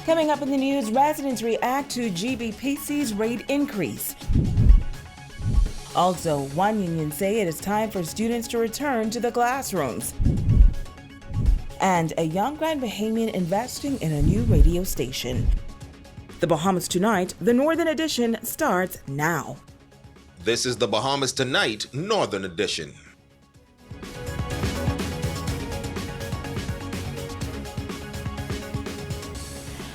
Coming up in the news, residents react to GBPC's rate increase. Also, one union say it is time for students to return to the classrooms. And a young Grand Bahamian investing in a new radio station. The Bahamas Tonight, the Northern Edition, starts now. This is the Bahamas Tonight, Northern Edition.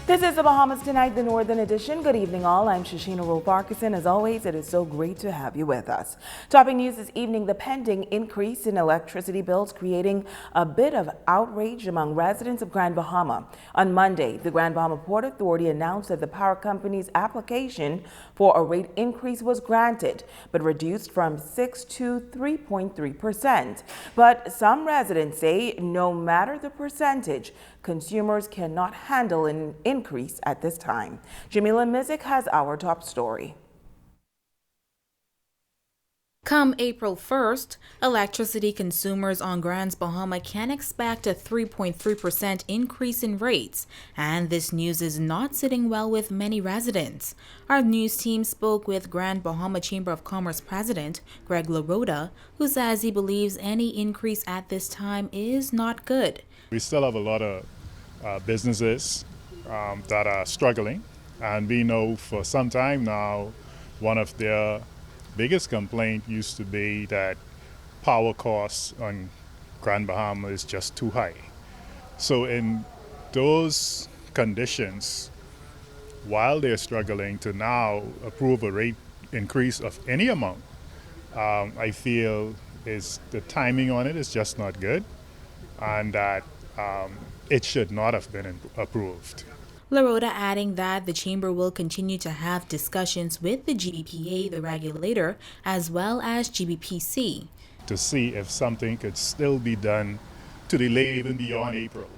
This is the Bahamas Tonight, the Northern Edition. Good evening, all. I'm Shashina Rowe-Parkinson. As always, it is so great to have you with us. Topping news this evening, the pending increase in electricity bills creating a bit of outrage among residents of Grand Bahama. On Monday, the Grand Bahama Port Authority announced that the power company's application for a rate increase was granted, but reduced from 6 to 3.3%. But some residents say no matter the percentage, consumers cannot handle an increase at this time. Jamila Mizik has our top story. Come April 1st, electricity consumers on Grand Bahama can expect a 3.3% increase in rates, and this news is not sitting well with many residents. Our news team spoke with Grand Bahama Chamber of Commerce President Greg LaRota, who says he believes any increase at this time is not good. We still have a lot of businesses that are struggling, and we know for some time now one of their biggest complaint used to be that power costs on Grand Bahama is just too high. So in those conditions, while they're struggling to now approve a rate increase of any amount, I feel is the timing on it is just not good, and that it should not have been approved. LaRota adding that the Chamber will continue to have discussions with the GBPA, the regulator, as well as GBPC, to see if something could still be done to delay even beyond April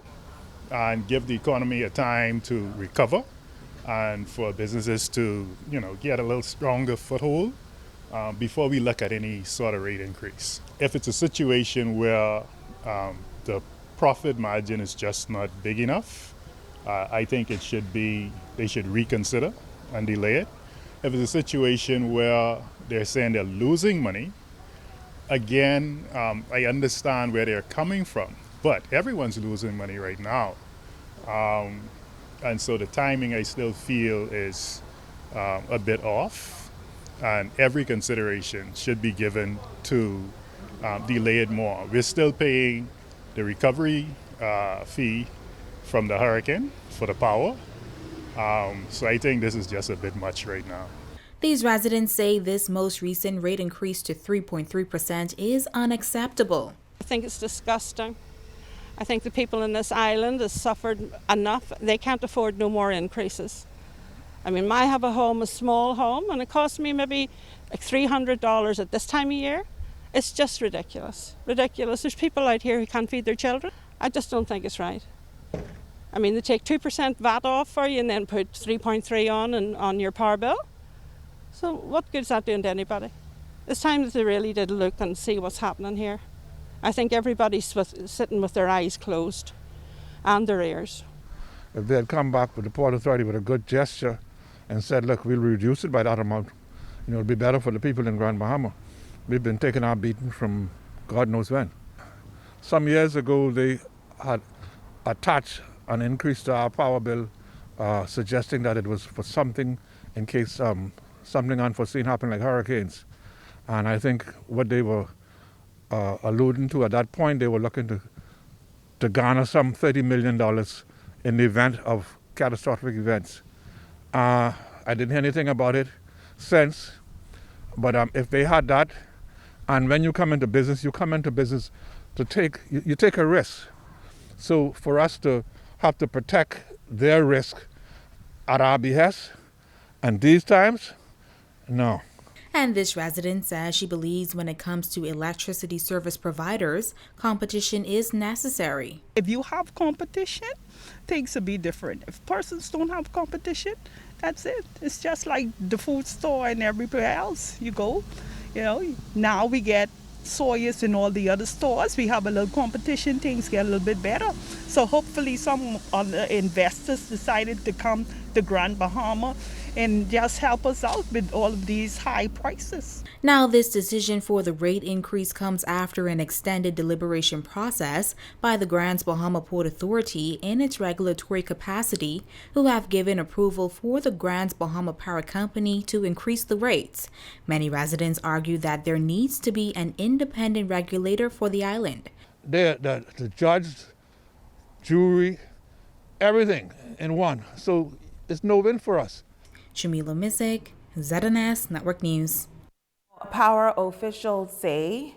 and give the economy a time to recover and for businesses to, get a little stronger foothold before we look at any sort of rate increase. If it's a situation where the profit margin is just not big enough, I think they should reconsider and delay it. If it's a situation where they're saying they're losing money, again, I understand where they're coming from, but everyone's losing money right now. And so the timing, I still feel, is a bit off, and every consideration should be given to delay it more. We're still paying the recovery fee from the hurricane for the power. So I think this is just a bit much right now. These residents say this most recent rate increase to 3.3% is unacceptable. I think it's disgusting. I think the people in this island have suffered enough. They can't afford no more increases. I mean, I have a small home, and it costs me maybe like $300 at this time of year. It's just ridiculous. Ridiculous. There's people out here who can't feed their children. I just don't think it's right. I mean, they take 2% VAT off for you and then put 3.3 on your power bill. So what good is that doing to anybody? It's time that they really did look and see what's happening here. I think everybody's sitting with their eyes closed and their ears. If they had come back with the Port Authority with a good gesture and said, look, we'll reduce it by that amount, it'll be better for the people in Grand Bahama. We've been taking our beating from God knows when. Some years ago, they had attached an increase to our power bill, suggesting that it was for something in case something unforeseen happened, like hurricanes. And I think what they were alluding to at that point, they were looking to garner some $30 million in the event of catastrophic events. I didn't hear anything about it since, but if they had that, and when you come into business, to take a risk. So for us to have to protect their risk at our behest, and these times, no. And this resident says she believes when it comes to electricity service providers, competition is necessary. If you have competition, things will be different. If persons don't have competition, that's it. It's just like the food store and everywhere else you go. Now we get Sawyers in all the other stores. We have a little competition, things get a little bit better. So hopefully some other investors decided to come to Grand Bahama and just help us out with all of these high prices. Now, this decision for the rate increase comes after an extended deliberation process by the Grand Bahama Port Authority in its regulatory capacity, who have given approval for the Grand Bahama Power Company to increase the rates. Many residents argue that there needs to be an independent regulator for the island. The judge, jury, everything in one. So it's no win for us. Jamila Mizik, ZNS Network News. Power officials say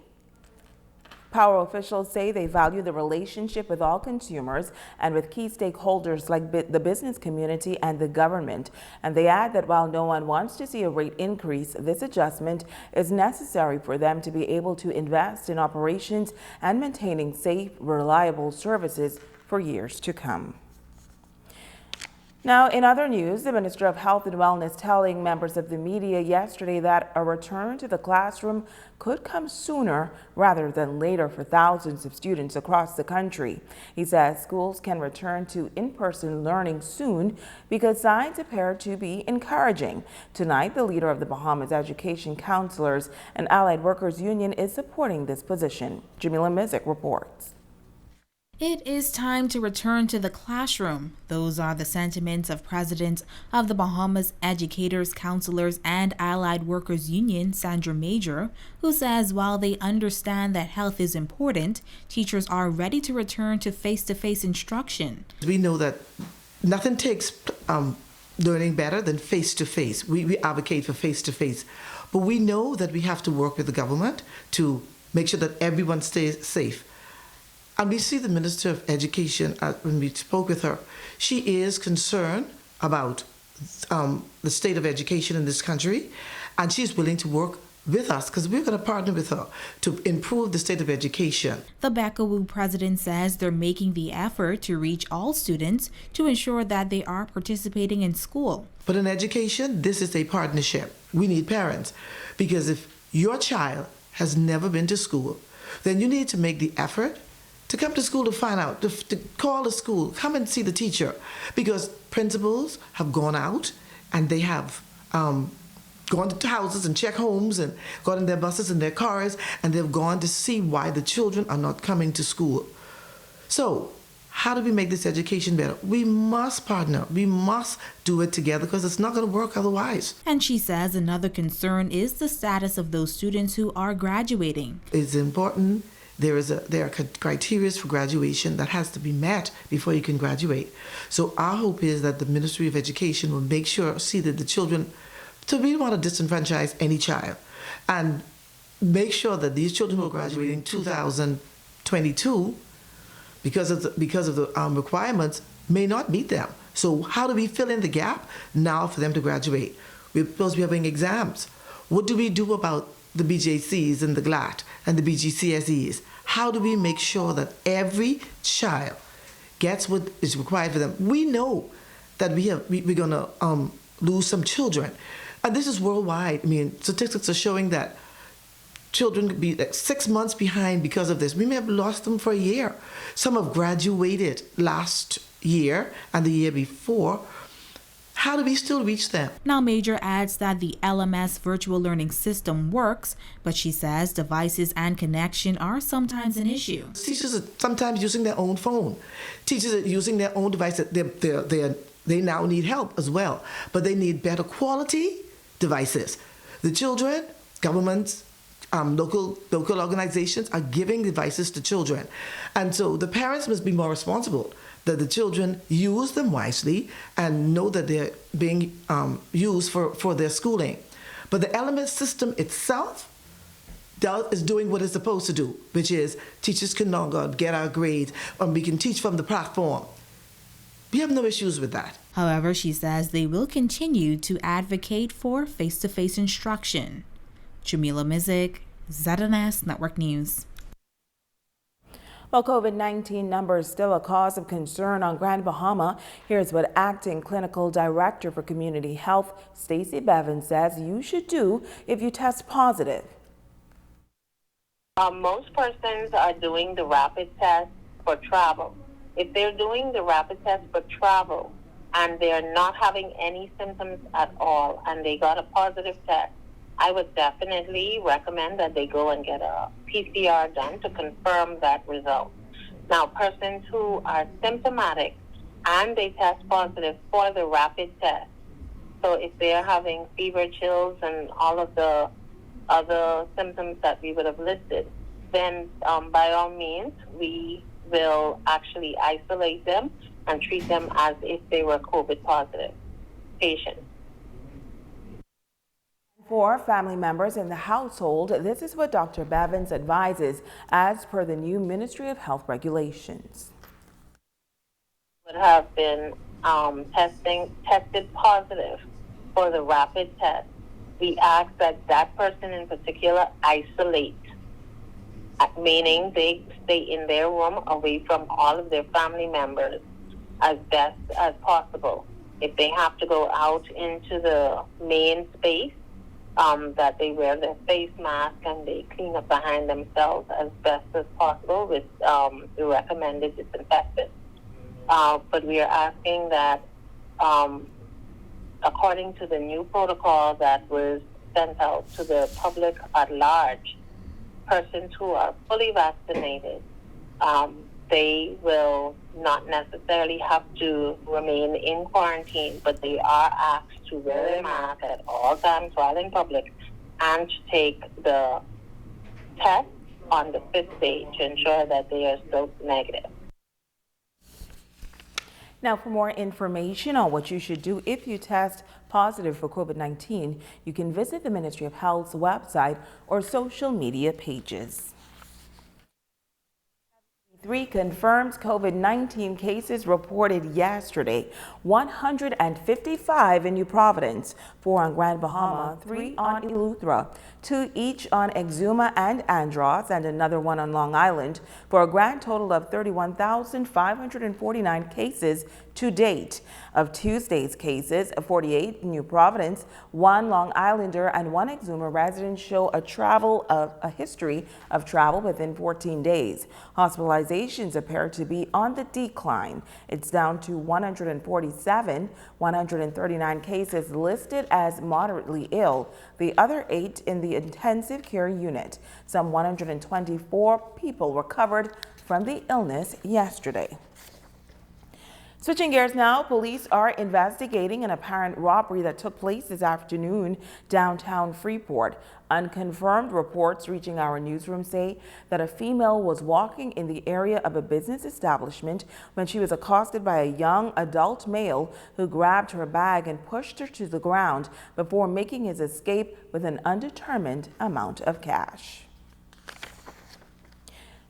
they value the relationship with all consumers and with key stakeholders like the business community and the government. And they add that while no one wants to see a rate increase, this adjustment is necessary for them to be able to invest in operations and maintaining safe, reliable services for years to come. Now, in other news, the Minister of Health and Wellness telling members of the media yesterday that a return to the classroom could come sooner rather than later for thousands of students across the country. He says schools can return to in-person learning soon because signs appear to be encouraging. Tonight, the leader of the Bahamas Education Counselors and Allied Workers Union is supporting this position. Jamila Mizik reports. It is time to return to the classroom. Those are the sentiments of President of the Bahamas Educators, Counselors, and Allied Workers Union, Sandra Major, who says while they understand that health is important, teachers are ready to return to face-to-face instruction. We know that nothing takes learning better than face-to-face. We advocate for face-to-face. But we know that we have to work with the government to make sure that everyone stays safe. And we see the Minister of Education, when we spoke with her, she is concerned about the state of education in this country, and she's willing to work with us because we're going to partner with her to improve the state of education. The Beckawu president says they're making the effort to reach all students to ensure that they are participating in school. But in education, this is a partnership. We need parents, because if your child has never been to school, then you need to make the effort to come to school to find out, to call the school, come and see the teacher, because principals have gone out and they have gone to houses and checked homes and got in their buses and their cars, and they've gone to see why the children are not coming to school. So how do we make this education better? We must partner. We must do it together because it's not going to work otherwise. And she says another concern is the status of those students who are graduating. It's important. There are criteria for graduation that has to be met before you can graduate. So our hope is that the Ministry of Education will make sure, see that the children, so we don't want to disenfranchise any child, and make sure that these children who are graduating 2022, because of the requirements, may not meet them. So how do we fill in the gap now for them to graduate? We're supposed to be having exams. What do we do about the BJCs and the GLAT and the BGCSEs? How do we make sure that every child gets what is required for them? We know that we're going to lose some children, and this is worldwide. I mean, statistics are showing that children could be like 6 months behind because of this. We may have lost them for a year. Some have graduated last year and the year before. How do we still reach them? Now, Major adds that the LMS virtual learning system works, but she says devices and connection are sometimes an issue. Teachers are sometimes using their own phone. Teachers are using their own device. They now need help as well, but they need better quality devices. The children, governments, local organizations are giving devices to children. And so the parents must be more responsible, that the children use them wisely and know that they're being used for their schooling. But the LMS system itself is doing what it's supposed to do, which is teachers can no longer get our grades, and we can teach from the platform. We have no issues with that. However, she says they will continue to advocate for face-to-face instruction. Jamila Mizik, ZNS Network News. Well, COVID-19 numbers still a cause of concern on Grand Bahama. Here's what Acting Clinical Director for Community Health, Stacey Bevan, says you should do if you test positive. Most persons are doing the rapid test for travel. If they're doing the rapid test for travel and they're not having any symptoms at all and they got a positive test, I would definitely recommend that they go and get a PCR done to confirm that result. Now, persons who are symptomatic and they test positive for the rapid test, so if they're having fever, chills, and all of the other symptoms that we would have listed, then by all means, we will actually isolate them and treat them as if they were COVID positive patients. For family members in the household, this is what Dr. Bevins advises as per the new Ministry of Health regulations. Would have been tested positive for the rapid test. We ask that that person in particular isolate, meaning they stay in their room away from all of their family members as best as possible. If they have to go out into the main space, that they wear their face mask and they clean up behind themselves as best as possible with the recommended disinfectant. But we are asking that, according to the new protocol that was sent out to the public at large, persons who are fully vaccinated, they will not necessarily have to remain in quarantine, but they are asked to wear their mask at all times while in public and to take the test on the 5th day to ensure that they are still negative. Now, for more information on what you should do if you test positive for COVID-19, you can visit the Ministry of Health's website or social media pages. 3 confirmed COVID-19 cases reported yesterday, 155 in New Providence, 4 on Grand Bahama, 3 on Eleuthera, 2 each on Exuma and Andros, and another 1 on Long Island, for a grand total of 31,549 cases to date. Of Tuesday's cases, 48 in New Providence, 1 Long Islander, and 1 Exuma resident show a history of travel within 14 days. Hospitalizations appear to be on the decline. It's down to 147, 139 cases listed as moderately ill, the other 8 in the intensive care unit. Some 124 people recovered from the illness yesterday. Switching gears now, police are investigating an apparent robbery that took place this afternoon downtown Freeport. Unconfirmed reports reaching our newsroom say that a female was walking in the area of a business establishment when she was accosted by a young adult male who grabbed her bag and pushed her to the ground before making his escape with an undetermined amount of cash.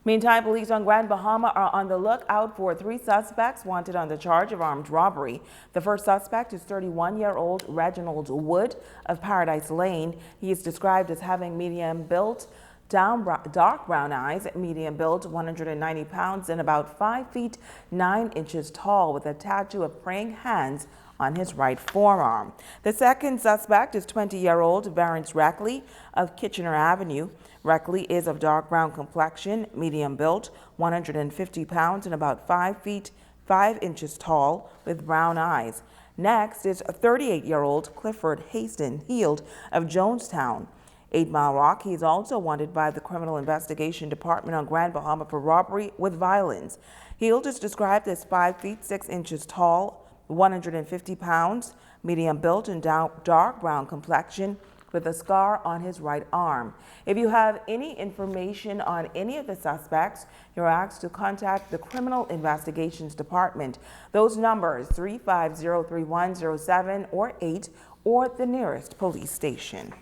Meantime, police on Grand Bahama are on the lookout for 3 suspects wanted on the charge of armed robbery. The first suspect is 31-year-old Reginald Wood of Paradise Lane. He is described as having medium-built, dark brown eyes, medium-built, 190 pounds, and about 5 feet 9 inches tall, with a tattoo of praying hands on his right forearm. The second suspect is 20-year-old Varence Reckley of Kitchener Avenue. Reckley is of dark brown complexion, medium built, 150 pounds, and about 5 feet 5 inches tall, with brown eyes. Next is 38-year-old Clifford Haston Heald of Jonestown, 8 Mile Rock. He is also wanted by the Criminal Investigation Department on Grand Bahama for robbery with violence. Heald is described as 5 feet 6 inches tall, 150 pounds, medium built, and dark brown complexion, with a scar on his right arm. If you have any information on any of the suspects, you're asked to contact the Criminal Investigations Department. Those numbers 350-3107 or 8, or the nearest police station.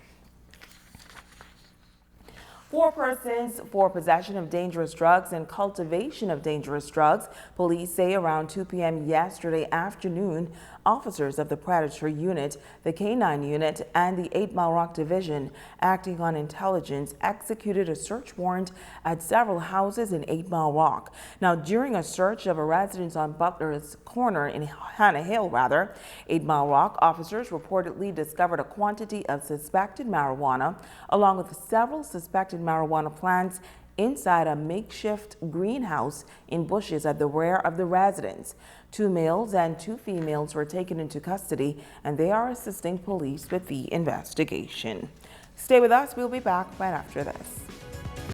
4 persons for possession of dangerous drugs and cultivation of dangerous drugs, police say around 2 p.m. yesterday afternoon. Officers of the Predator Unit, the K-9 Unit, and the 8 Mile Rock Division, acting on intelligence, executed a search warrant at several houses in 8 Mile Rock. Now, during a search of a residence on Butler's Corner in Hannah Hill, 8 Mile Rock, officers reportedly discovered a quantity of suspected marijuana, along with several suspected marijuana plants inside a makeshift greenhouse in bushes at the rear of the residence. 2 males and 2 females were taken into custody, and they are assisting police with the investigation. Stay with us. We'll be back right after this.